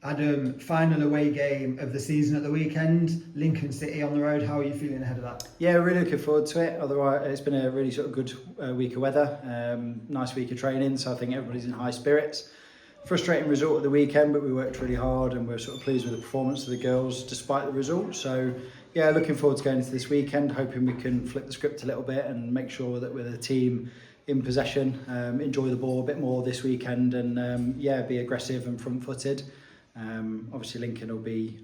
Adam, final away game of the season at the weekend, Lincoln City on the road. How are you feeling ahead of that? Yeah, really looking forward to it. Otherwise, it's been a really sort of good week of weather, nice week of training, so I think everybody's in high spirits. Frustrating result at the weekend, but we worked really hard and we're sort of pleased with the performance of the girls despite the result. So yeah, looking forward to going into this weekend, hoping we can flip the script a little bit and make sure that we're the team in possession, enjoy the ball a bit more this weekend and be aggressive and front-footed. Obviously Lincoln will be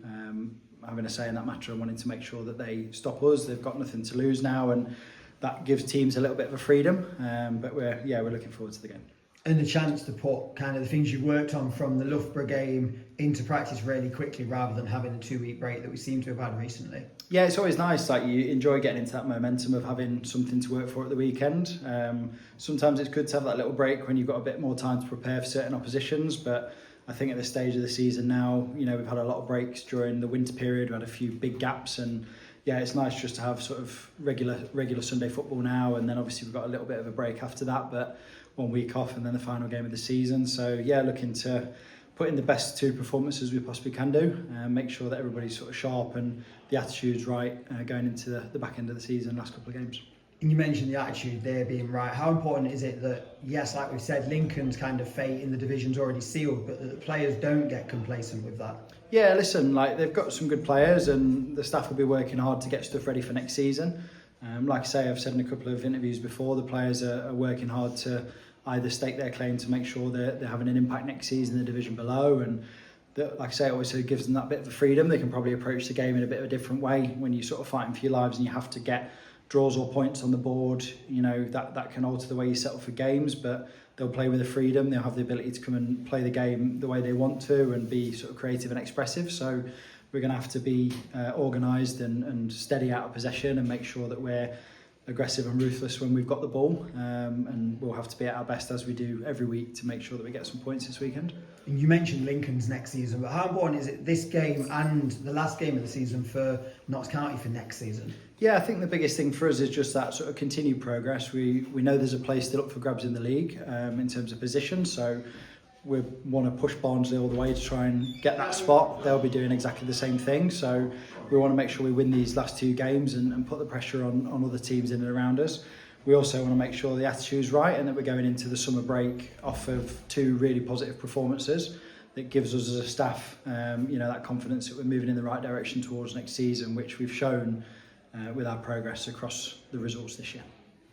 having a say in that matter and wanting to make sure that they stop us. They've got nothing to lose now and that gives teams a little bit of a freedom, but we're looking forward to the game. And the chance to put kind of the things you've worked on from the Loughborough game into practice really quickly rather than having a 2-week break that we seem to have had recently. Yeah, it's always nice, like you enjoy getting into that momentum of having something to work for at the weekend. Sometimes it's good to have that little break when you've got a bit more time to prepare for certain oppositions, but I think at this stage of the season now, we've had a lot of breaks during the winter period, we had a few big gaps and yeah, it's nice just to have sort of regular Sunday football now, and then obviously we've got a little bit of a break after that, but 1 week off and then the final game of the season. So yeah, looking to put in the best 2 performances we possibly can do and make sure that everybody's sort of sharp and the attitude's right going into the back end of the season, last couple of games. And you mentioned the attitude there being right. How important is it that, yes, like we've said, Lincoln's kind of fate in the division's already sealed, but that the players don't get complacent with that? Yeah, listen, like they've got some good players and the staff will be working hard to get stuff ready for next season. Like I say, I've said in a couple of interviews before, the players are working hard to either stake their claim to make sure they're having an impact next season in the division below, and that, like I say, it always gives them that bit of freedom. They can probably approach the game in a bit of a different way when you're sort of fighting for your lives and you have to get draws or points on the board. That can alter the way you settle for games, but they'll play with the freedom. They'll have the ability to come and play the game the way they want to and be sort of creative and expressive. So we're going to have to be organised and steady out of possession and make sure that we're aggressive and ruthless when we've got the ball, and we'll have to be at our best as we do every week to make sure that we get some points this weekend. And you mentioned Lincoln's next season, but how important is it this game and the last game of the season for Notts County for next season? Yeah, I think the biggest thing for us is just that sort of continued progress. We know there's a place still up for grabs in the league in terms of position, so we want to push Barnsley all the way to try and get that spot. They'll be doing exactly the same thing, so we want to make sure we win these last 2 games and put the pressure on other teams in and around us. We also want to make sure the attitude's right and that we're going into the summer break off of 2 really positive performances that gives us as a staff that confidence that we're moving in the right direction towards next season, which we've shown with our progress across the results this year.